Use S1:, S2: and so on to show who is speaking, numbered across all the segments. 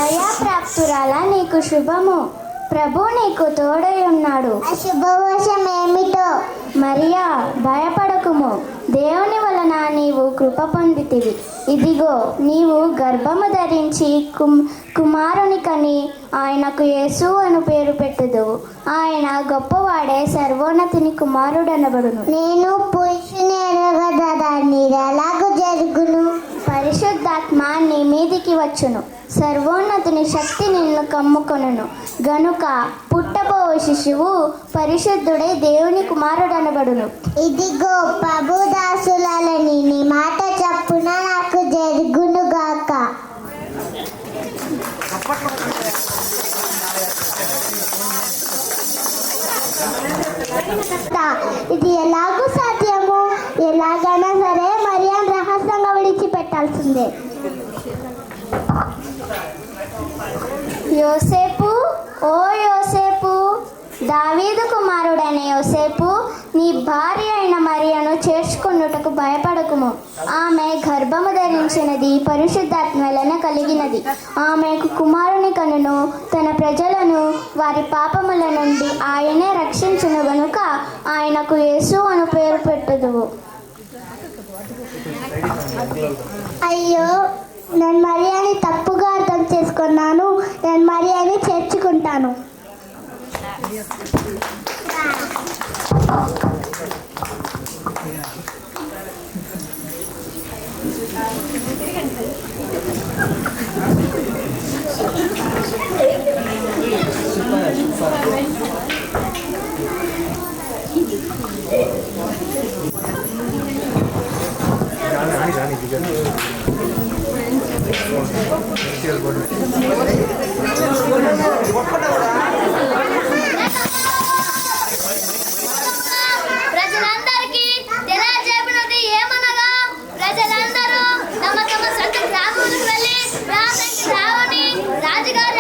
S1: దయాప్రాప్తురాలా నీకు శుభము, ప్రభు నీకు తోడై ఉన్నాడు.
S2: శుభవశం ఏమిటో?
S1: మరియా, భయపడకుము, దేవుని వలన నీవు కృప పొందితివి. ఇదిగో నీవు గర్భము ధరించి కుమారుని కని ఆయనకు యేసు అను పేరు పెట్టుదువు. ఆయన గొప్పవాడే, సర్వోన్నతిని కుమారుడనబడును.
S2: నేను పురుషుని ఎరగదాన్ని ఎలాగూ జరుగును?
S1: పరిశుద్ధాత్మ నీ మీదికి వచ్చును, సర్వోన్నతుని శక్తి నిన్ను కమ్ముకొనును. గనుక పుట్టబోవు శిశువు పరిశుద్ధుడై దేవుని కుమారుడనబడును.
S2: ఇదిగో ప్రభుదాసులని నీ మాట చప్పున నాకు జరుగునుగాక. ఇది ఎలాగూ సాధ్యము? ఎలాగైనా సరే మరియాను రహస్యంగా విడిచిపెట్టాల్సిందే.
S1: యోసేపు, ఓ యోసేపు, దావీదు కుమారుడైన యోసేపు, నీ భార్య అయిన మరియను చేర్చుకొనుటకు భయపడకుము. ఆమె గర్భము ధరించినది పరిశుద్ధాత్మ వలన కలిగినది. ఆమెకు కుమారుని కనును, తన ప్రజలను వారి పాపముల నుండి ఆయనే రక్షించును. గనుక ఆయనకు యేసు అను పేరు పెట్టుదువు.
S2: అయ్యో, నేను మరియాని తప్పుగా అర్థం చేసుకున్నాను. నేను మరియాని చేర్చుకుంటాను.
S3: ప్రజలందరికీ తెలియజేయబడినది ఏమనగా, ప్రజలందరూ తమ తమ సొంత గ్రామాలకు వెళ్ళి ప్రార్థనకి రావని రాజుగారు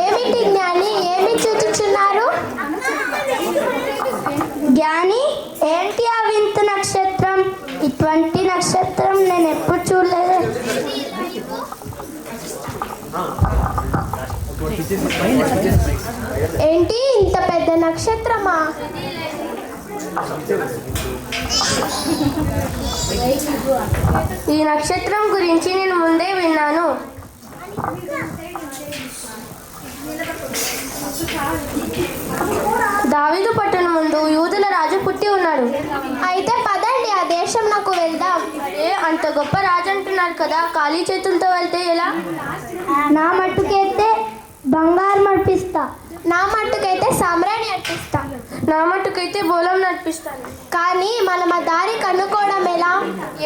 S1: ఏమిటి జ్ఞాని, ఏమి చూచుచున్నారు? జ్ఞాని, ఏంటి ఆ వింత నక్షత్రం? ఇటువంటి నక్షత్రం నేను ఎప్పుడు చూడలేదు. ఏంటి ఇంత పెద్ద నక్షత్రమా? ఈ నక్షత్రం గురించి నేను ముందే విన్నాను. దావీదు పట్టణం ముందు యూదుల రాజు పుట్టి ఉన్నాడు. అయితే పదండి, ఆ దేశం నాకు వెళ్దాం. అంత గొప్ప రాజు అంటున్నారు కదా, ఖాళీ చేతులతో వెళ్తే ఎలా?
S2: నా మట్టుకైతే బంగారం అర్పిస్తా.
S1: నా మట్టుకైతే సామ్రాణి అర్పిస్తా. నా మట్టుకైతే బోలం నడిపిస్తాను. కానీ మనం ఆ దారి కనుక్కోవడం ఎలా?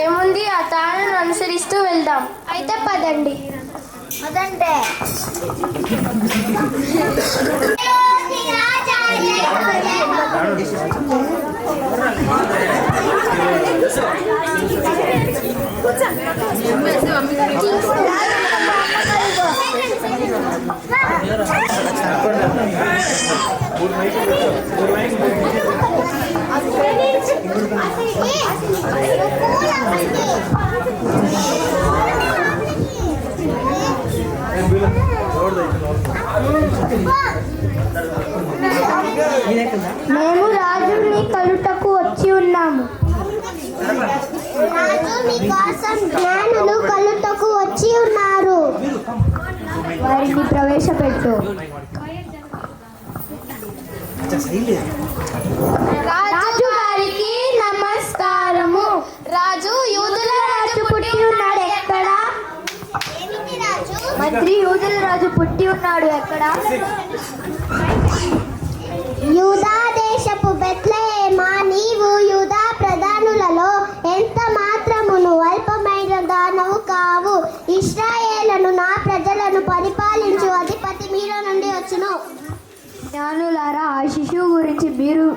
S1: ఏముంది, ఆ తాళను అనుసరిస్తూ వెళ్దాం. అయితే పదండి.
S2: అదంటే
S1: మేము రాజుని కలుటకు వచ్చి ఉన్నాము.
S2: జ్ఞానులు కలుటకు వచ్చి ఉన్నారు.
S1: వారిని ప్రవేశపెట్టు. రాజు గారికి నమస్కారము. రాజు, యూదుల రాజు పుట్టి ఉన్నాడు ఎక్కడ? మంత్రి, యూదుల రాజు పుట్టి ఉన్నాడు ఎక్కడ?
S2: యూదా దేశపు బెత్లెహేమా, నీవు యూదా ప్రధానులలో ఎంత మాత్రమును అల్పమైన దానవు కావు. ఇశ్రాయేలును, నా ప్రజలను పరిపాలించు అధిపతి మీలో నుండి వచ్చును.
S1: జ్ఞానులారా, ఆ శిశువు గురించి మీరు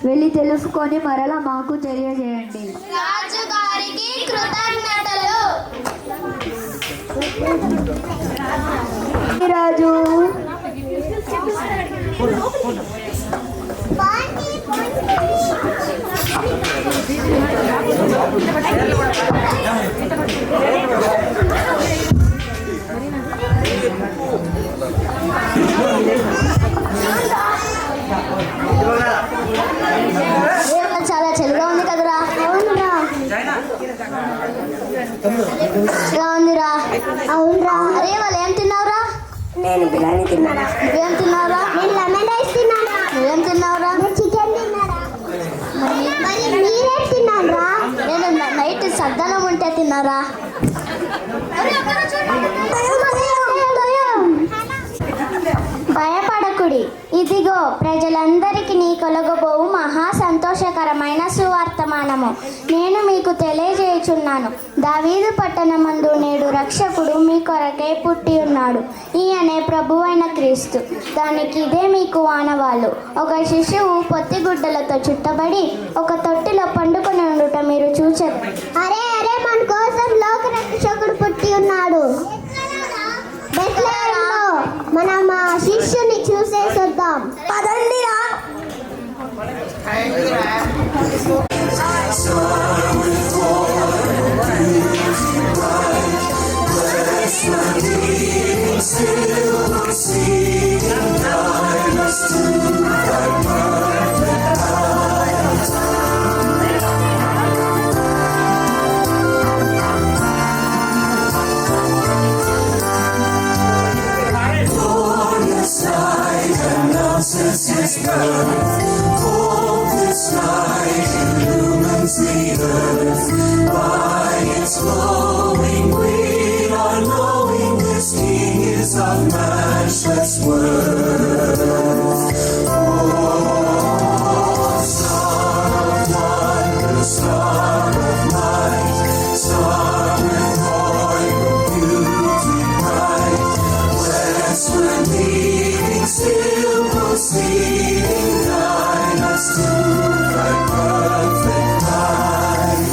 S1: వెళ్ళి తెలుసుకొని మరలా మాకు తెలియజేయండి.
S3: రాజుగారికి కృతజ్ఞతలు.
S2: రాజు
S1: చాలా చలిగా ఉంది కదరా.
S2: అవునురా
S1: ఎలా ఉందిరా?
S2: అవునురా
S1: అరే వాళ్ళు ఏం తిన్నావురా?
S2: నేను బిర్యానీ తిన్నారా,
S1: నువ్వేం తిన్నావురా?
S2: నేను లెమన్ రైస్ తిన్నారా,
S1: నువ్వేం తిన్నావురా?
S2: నేను చికెన్ తిన్నారా, మరి మీరేం తిన్నారా?
S1: నేను నైట్ సద్దనం ఉంటే తిన్నారా. భయపడకుడి, ఇదిగో ప్రజలందరికీ నీ కొలగబోవు మహా సంతోషకరమైన సువార్తమానము నేను మీకు తెలియజేయుచున్నాను. దావీదు పట్టణమందు నేడు రక్షకుడు మీ కొరకే పుట్టి ఉన్నాడు. ఈయనే ప్రభువైన క్రీస్తు. దానికి ఇదే మీకు ఆనవాళ్ళు. ఒక శిశువు పొత్తిగుడ్డలతో చుట్టబడి ఒక తొట్టిలో పండుకొని ఉండుట మీరు చూచెరు.
S2: అరే అరే మన కోసం లోక రక్షకుడు పుట్టి ఉన్నాడు. బెత్లెహేములో మనం ఆ శిష్యుని చూసేసొద్దాం. పదండిరా.
S4: His birth, hope this night illumines the earth. By its glowing we are knowing this King is of matchless worth. Oh, star of wonder, star of light, star with royal beauty bright, westward leading still proceeding, guide us to thy perfect light.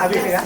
S5: అభిషేక